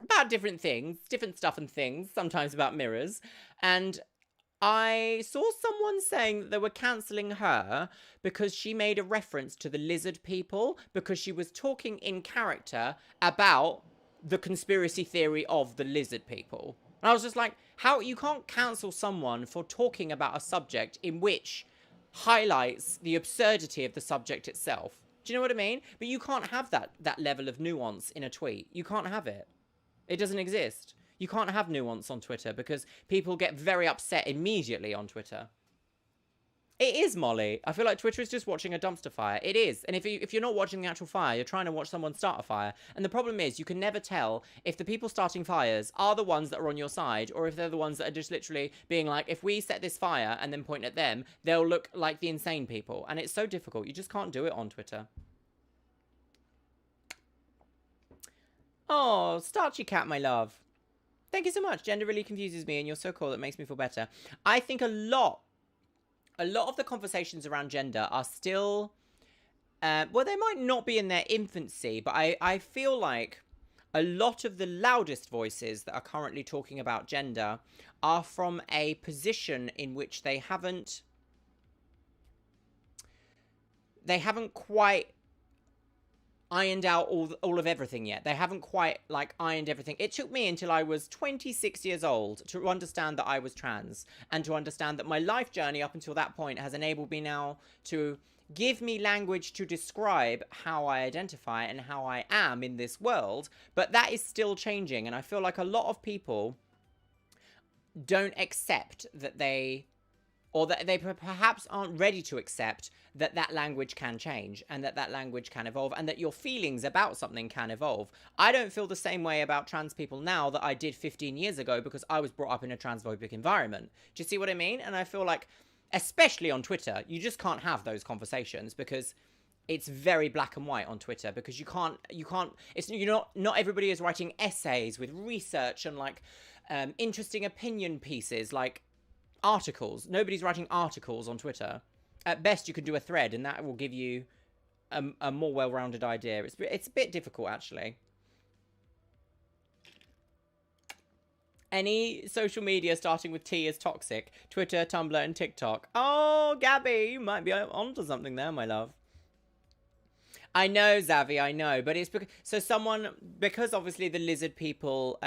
Speaker 1: about different things, different stuff and things, sometimes about mirrors. And I saw someone saying that they were cancelling her because she made a reference to the lizard people because she was talking in character about the conspiracy theory of the lizard people. And I was just like, how you can't cancel someone for talking about a subject in which highlights the absurdity of the subject itself. Do you know what I mean? But you can't have that level of nuance in a tweet. You can't have it. It doesn't exist. You can't have nuance on Twitter because people get very upset immediately on Twitter. It is, Molly. I feel like Twitter is just watching a dumpster fire. It is. And if you're not watching the actual fire, you're trying to watch someone start a fire. And the problem is you can never tell if the people starting fires are the ones that are on your side or if they're the ones that are just literally being like, if we set this fire and then point at them, they'll look like the insane people. And it's so difficult. You just can't do it on Twitter. Oh, Starchy Cat, my love. Thank you so much. Gender really confuses me and you're so cool. That makes me feel better. I think a lot of the conversations around gender are still, well, they might not be in their infancy, but I feel like a lot of the loudest voices that are currently talking about gender are from a position in which they haven't quite ironed out all of everything yet. They haven't quite like ironed everything. It took me until I was 26 years old to understand that I was trans and to understand that my life journey up until that point has enabled me now to give me language to describe how I identify and how I am in this world. But that is still changing, and I feel like a lot of people don't accept that they perhaps aren't ready to accept that language can change and that language can evolve and that your feelings about something can evolve. I don't feel the same way about trans people now that I did 15 years ago because I was brought up in a transphobic environment. Do you see what I mean? And I feel like, especially on Twitter, you just can't have those conversations because it's very black and white on Twitter because not everybody is writing essays with research and like interesting opinion pieces like articles. Nobody's writing articles on Twitter. At best, you can do a thread, and that will give you a more well-rounded idea. It's a bit difficult, actually. Any social media starting with T is toxic. Twitter, Tumblr, and TikTok. Oh, Gabby, you might be onto something there, my love. I know, Zavi, I know, but it's because obviously the lizard people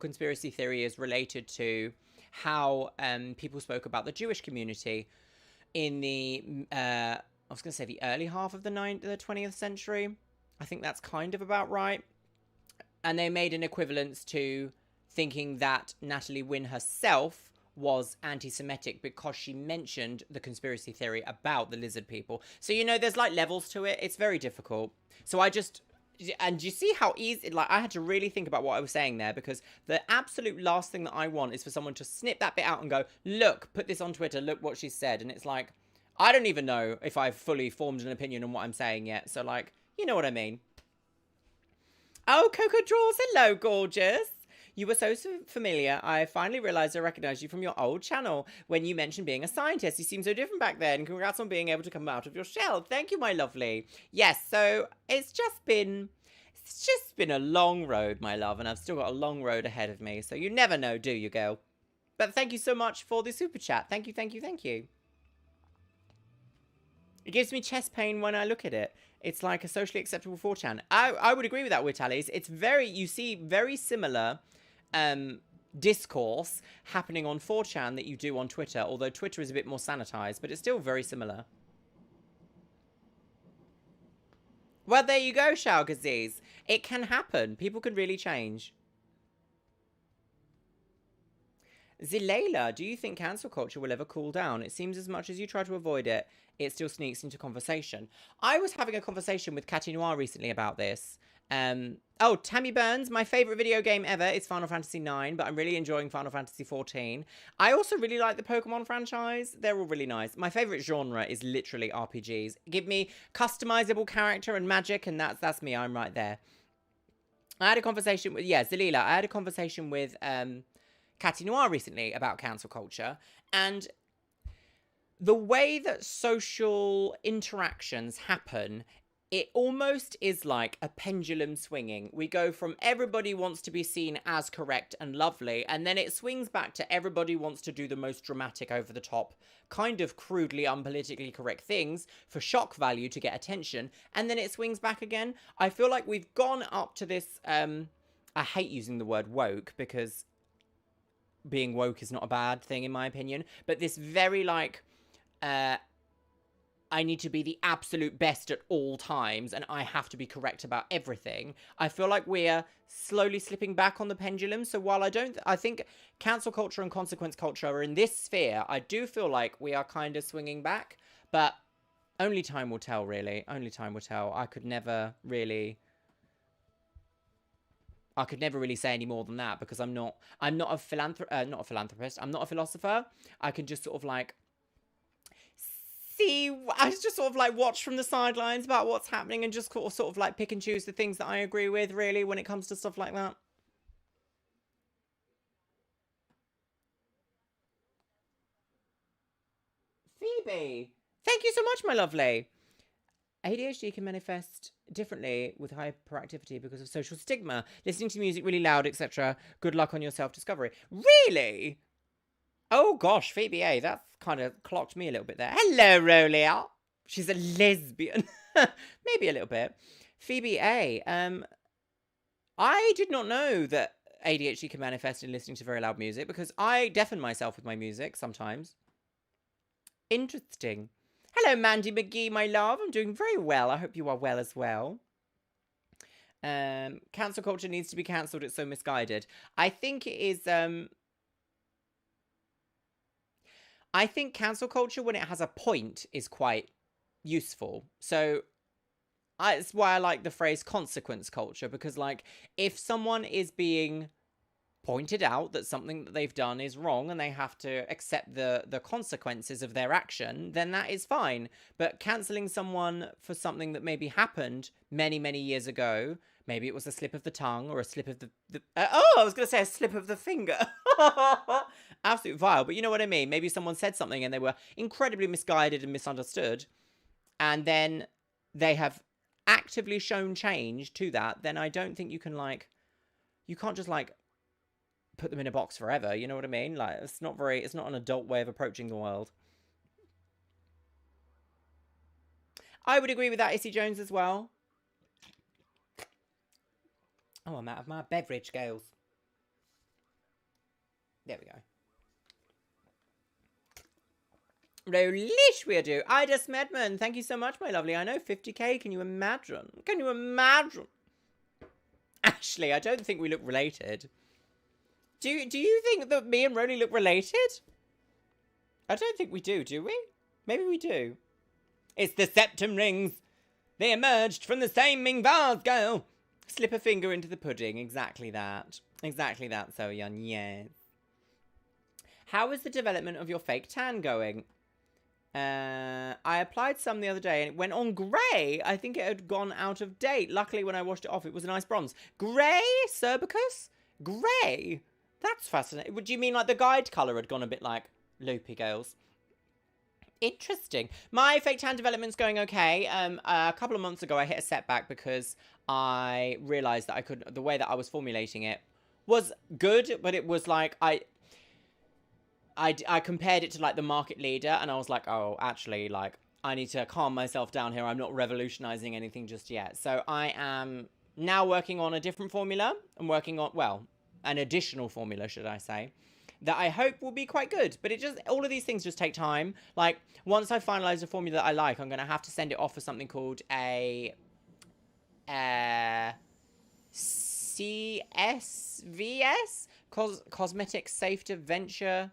Speaker 1: conspiracy theory is related to how people spoke about the Jewish community in the, I was going to say the early half of the 20th century. I think that's kind of about right. And they made an equivalence to thinking that Natalie Wynn herself was anti-Semitic because she mentioned the conspiracy theory about the lizard people. So, there's like levels to it. It's very difficult. So and you see how easy, like, I had to really think about what I was saying there because the absolute last thing that I want is for someone to snip that bit out and go, look, put this on Twitter, look what she said. And it's like, I don't even know if I've fully formed an opinion on what I'm saying yet. So, like, you know what I mean. Oh, Coco Draws, hello, gorgeous. You were so familiar. I finally realized I recognized you from your old channel when you mentioned being a scientist. You seemed so different back then. Congrats on being able to come out of your shell. Thank you, my lovely. Yes, so it's just been a long road, my love, and I've still got a long road ahead of me. So you never know, do you, girl? But thank you so much for the super chat. Thank you, thank you, thank you. It gives me chest pain when I look at it. It's like a socially acceptable 4chan. I would agree with that, Witalis. You see very similar discourse happening on 4chan that you do on Twitter, although Twitter is a bit more sanitized, but it's still very similar. Well, there you go, Shaugaziz. It can happen. People can really change. Zilayla, do you think cancel culture will ever cool down? It seems as much as you try to avoid it, it still sneaks into conversation. I was having a conversation with Catty Noir recently about this, Oh, Tammy Burns, my favorite video game ever is Final Fantasy IX, but I'm really enjoying Final Fantasy XIV. I also really like the Pokemon franchise. They're all really nice. My favorite genre is literally RPGs. Give me customizable character and magic, and that's me. I'm right there. I had a conversation with, Zalila. I had a conversation with Catty Noir recently about cancel culture, and the way that social interactions happen, it almost is like a pendulum swinging. We go from everybody wants to be seen as correct and lovely, and then it swings back to everybody wants to do the most dramatic, over the top, kind of crudely unpolitically correct things for shock value to get attention, and then it swings back again. I feel like we've gone up to this, I hate using the word woke because being woke is not a bad thing in my opinion, but this very like, I need to be the absolute best at all times and I have to be correct about everything. I feel like we're slowly slipping back on the pendulum. So while I think cancel culture and consequence culture are in this sphere, I do feel like we are kind of swinging back, but only time will tell, really. Only time will tell. I could never really say any more than that because I'm not a philanthropist. I'm not a philosopher. I can just sort of like I just sort of like watch from the sidelines about what's happening and just sort of like pick and choose the things that I agree with, really, when it comes to stuff like that. Phoebe, thank you so much, my lovely. ADHD can manifest differently with hyperactivity because of social stigma. Listening to music really loud, etc. Good luck on your self-discovery. Really? Oh gosh, Phoebe A, that kind of clocked me a little bit there. Hello, Rolia. She's a lesbian. Maybe a little bit. Phoebe A, I did not know that ADHD can manifest in listening to very loud music because I deafen myself with my music sometimes. Interesting. Hello, Mandy McGee, my love. I'm doing very well. I hope you are well as well. Cancel culture needs to be cancelled. It's so misguided. I think it is... I think cancel culture, when it has a point, is quite useful. So that's why I like the phrase consequence culture, because like if someone is being pointed out that something that they've done is wrong and they have to accept the consequences of their action, then that is fine. But cancelling someone for something that maybe happened many, many years ago, maybe it was a slip of the tongue or a slip of I was going to say a slip of the finger. Absolute vile, but you know what I mean? Maybe someone said something and they were incredibly misguided and misunderstood, and then they have actively shown change to that, then I don't think you can like, you can't just like put them in a box forever, you know what I mean? Like, it's not an adult way of approaching the world. I would agree with that, Issy Jones, as well. Oh, I'm out of my beverage, girls. There we go. Relish we do. Ida Smedman, thank you so much, my lovely. I know, 50k, can you imagine? Can you imagine? Ashley, I don't think we look related. Do you think that me and Roni look related? I don't think we do we? Maybe we do. It's the septum rings. They emerged from the same Ming vase, girl. Slip a finger into the pudding. Exactly that. Exactly that, So Young. Yes. How is the development of your fake tan going? I applied some the other day and it went on grey. I think it had gone out of date. Luckily, when I washed it off, it was a nice bronze. Grey? Cerbicus? Grey? That's fascinating. Would you mean like the guide colour had gone a bit like loopy, girls? Interesting. My fake tan development's going okay. A couple of months ago, I hit a setback because I realised that the way that I was formulating it was good, but it was like, I compared it to like the market leader and I was like, oh, actually, like, I need to calm myself down here. I'm not revolutionising anything just yet. So I am now working on a different formula. I'm working on, well, an additional formula, should I say, that I hope will be quite good. But all of these things just take time. Like, once I finalise a formula that I like, I'm going to have to send it off for something called a CSVS, Cosmetic Safe to Venture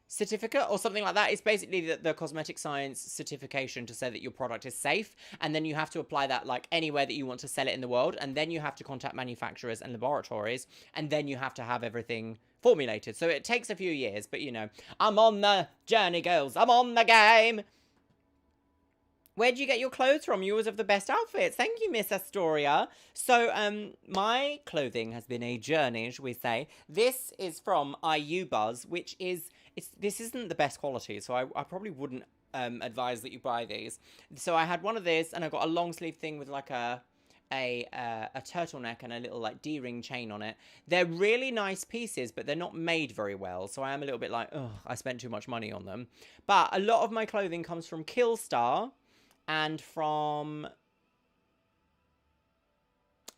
Speaker 1: certificate or something like that. It's basically the cosmetic science certification to say that your product is safe, and then you have to apply that like anywhere that you want to sell it in the world, and then you have to contact manufacturers and laboratories, and then you have to have everything formulated. So it takes a few years, but you know, I'm on the journey, girls. I'm on the game. Where do you get your clothes from? You always have the best outfits. Thank you, Miss Astoria. So, my clothing has been a journey, shall we say. This is from IU Buzz, which is, this isn't the best quality, so I probably wouldn't advise that you buy these. So I had one of this, and I got a long sleeve thing with like a turtleneck and a little like D-ring chain on it. They're really nice pieces, but they're not made very well. So I am a little bit like, oh, I spent too much money on them. But a lot of my clothing comes from Killstar and from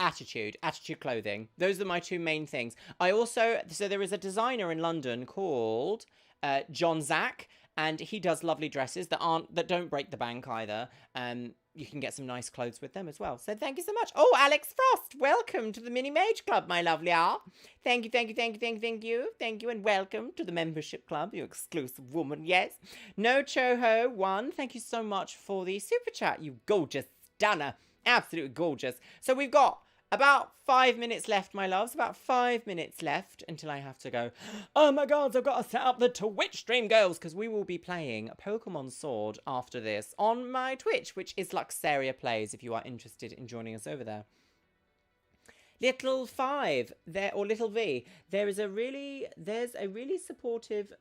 Speaker 1: Attitude Clothing. Those are my two main things. I also, so there is a designer in London called John Zack, and he does lovely dresses that don't break the bank either. You can get some nice clothes with them as well. So thank you so much. Oh, Alex Frost, welcome to the Mini Mage Club, my lovely. Thank you, and welcome to the membership club, you exclusive woman. Yes. No Choho 1, thank you so much for the super chat, you gorgeous stunner. Absolutely gorgeous. So we've got about 5 minutes left, my loves. About 5 minutes left until I have to go, oh my god, I've got to set up the Twitch stream, girls, because we will be playing Pokemon Sword after this on my Twitch, which is Luxeria Plays, if you are interested in joining us over there. Little 5 there, or Little V, there's a really supportive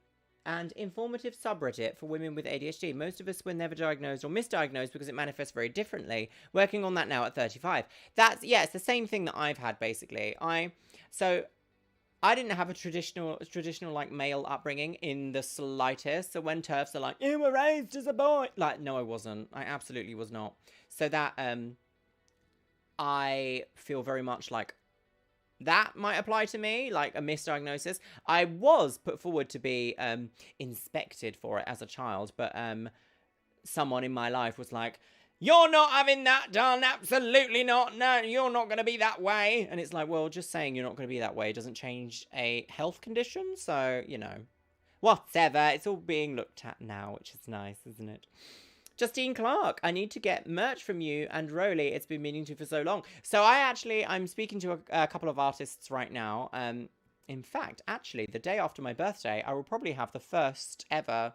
Speaker 1: and informative subreddit for women with ADHD. Most of us were never diagnosed or misdiagnosed because it manifests very differently. Working on that now at 35. That's, yeah, it's the same thing that I've had, basically. So I didn't have a traditional like male upbringing in the slightest. So when TERFs are like, you were raised as a boy, like, no, I wasn't. I absolutely was not. So that I feel very much like that might apply to me, like a misdiagnosis. I was put forward to be inspected for it as a child, but someone in my life was like, you're not having that done, absolutely not, no, you're not going to be that way. And it's like, well, just saying you're not going to be that way doesn't change a health condition, so, you know, whatever, it's all being looked at now, which is nice, isn't it? Justine Clark, I need to get merch from you and Rolly. It's been meaning to for so long. So I'm speaking to a couple of artists right now. In fact, actually, the day after my birthday, I will probably have the first ever,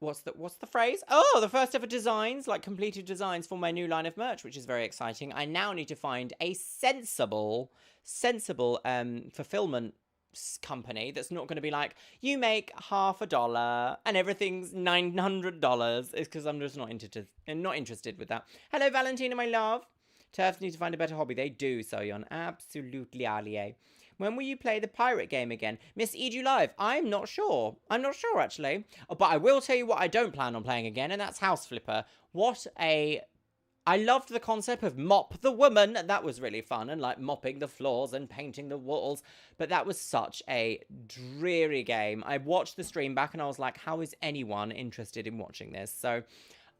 Speaker 1: what's the phrase? Oh, the first ever designs, like completed designs for my new line of merch, which is very exciting. I now need to find a sensible fulfillment company that's not going to be like, you make $50 and everything's $900. It's because I'm just not interested with that. Hello, Valentina, my love. TERFs need to find a better hobby. They do, Soyeon. Absolutely, Alie. When will you play the pirate game again? Miss Edu Live? I'm not sure. Actually. Oh, but I will tell you what I don't plan on playing again, and that's House Flipper. I loved the concept of Mop the Woman. That was really fun, and like mopping the floors and painting the walls. But that was such a dreary game. I watched the stream back and I was like, how is anyone interested in watching this? So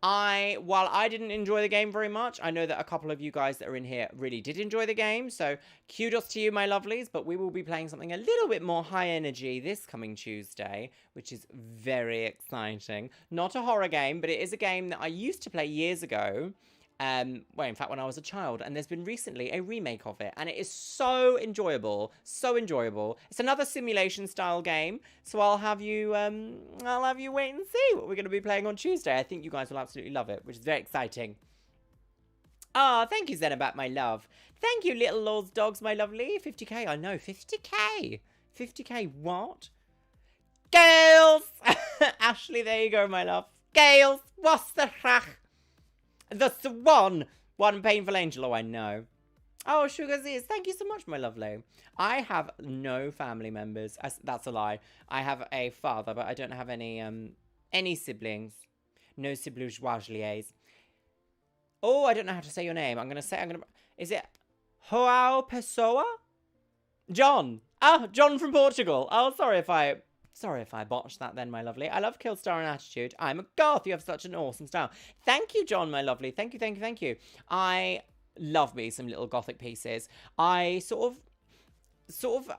Speaker 1: while I didn't enjoy the game very much, I know that a couple of you guys that are in here really did enjoy the game. So kudos to you, my lovelies. But we will be playing something a little bit more high energy this coming Tuesday, which is very exciting. Not a horror game, but it is a game that I used to play years ago. Well, in fact, when I was a child, and there's been recently a remake of it, and it is so enjoyable, so enjoyable. It's another simulation-style game, so I'll have you wait and see what we're going to be playing on Tuesday. I think you guys will absolutely love it, which is very exciting. Ah, thank you, Zenabat, my love. Thank you, Little Lord's Dogs, my lovely. 50k, I know, 50k. 50k, what? Gales! Ashley, there you go, my love. Gales, what's the crack? The Swan! One painful angel. Oh, I know. Oh, Sugar Z's. Thank you so much, my lovely. I have no family members. That's a lie. I have a father, but I don't have any siblings. No siblings. Oh, I don't know how to say your name. Is it Joao Pessoa? John. Ah, John from Portugal. Oh, sorry if I botched that then, my lovely. I love Killstar and Attitude. I'm a goth. You have such an awesome style. Thank you, John, my lovely. Thank you. I love me some little gothic pieces. I sort of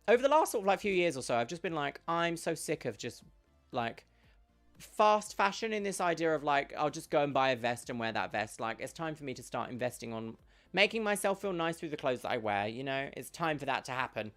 Speaker 1: over the last sort of like few years or so, I've just been like, I'm so sick of just like fast fashion in this idea of like, I'll just go and buy a vest and wear that vest. Like, it's time for me to start investing on making myself feel nice through the clothes that I wear, you know? It's time for that to happen.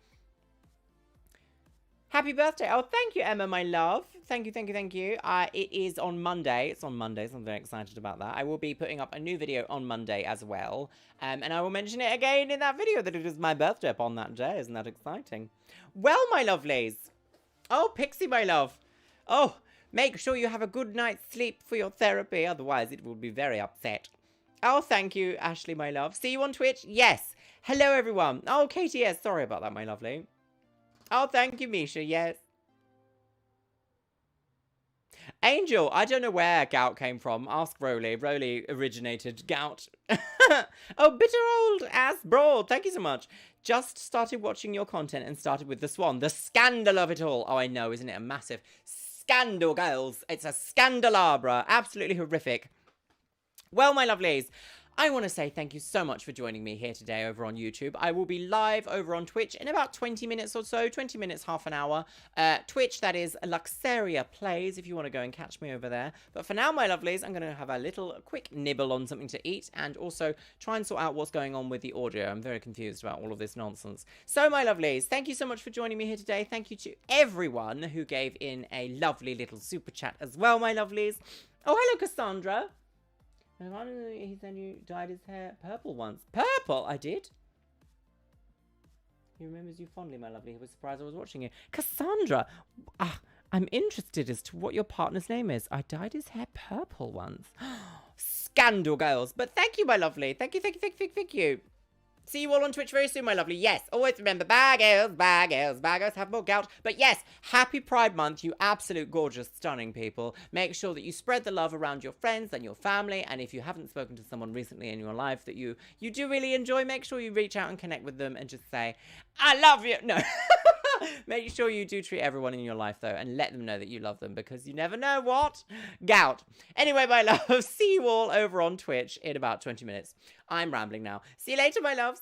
Speaker 1: Happy birthday. Oh, thank you, Emma, my love. Thank you, thank you, thank you. It is on Monday. It's on Monday, so I'm very excited about that. I will be putting up a new video on Monday as well. And I will mention it again in that video that it is my birthday upon that day. Isn't that exciting? Well, my lovelies. Oh, Pixie, my love. Oh, make sure you have a good night's sleep for your therapy. Otherwise, it will be very upset. Oh, thank you, Ashley, my love. See you on Twitch? Yes. Hello, everyone. Oh, Katie, yes. Sorry about that, my lovely. Oh, thank you, Misha. Yes. Angel, I don't know where gout came from. Ask Roly. Roly originated gout. Oh, bitter old ass broad. Thank you so much. Just started watching your content and started with The Swan. The scandal of it all. Oh, I know. Isn't it a massive scandal, girls? It's a scandalabra. Absolutely horrific. Well, my lovelies, I want to say thank you so much for joining me here today over on YouTube. I will be live over on Twitch in about 20 minutes or so. 20 minutes, half an hour. Twitch, that is Luxeria Plays, if you want to go and catch me over there. But for now, my lovelies, I'm going to have a little quick nibble on something to eat and also try and sort out what's going on with the audio. I'm very confused about all of this nonsense. So, my lovelies, thank you so much for joining me here today. Thank you to everyone who gave in a lovely little super chat as well, my lovelies. Oh, hello, Cassandra. He said you dyed his hair purple once. Purple? I did? He remembers you fondly, my lovely. He was surprised I was watching you. Cassandra! I'm interested as to what your partner's name is. I dyed his hair purple once. Scandal, girls. But thank you, my lovely. Thank you, thank you, thank you, thank you. See you all on Twitch very soon, my lovely. Yes, always remember, baggers, baggers, baggers have more gout. But yes, happy Pride Month, you absolute gorgeous, stunning people. Make sure that you spread the love around your friends and your family. And if you haven't spoken to someone recently in your life that you do really enjoy, make sure you reach out and connect with them and just say, I love you. No. Make sure you do treat everyone in your life, though, and let them know that you love them, because you never know what. Gout. Anyway, my love, see you all over on Twitch in about 20 minutes. I'm rambling now. See you later, my loves.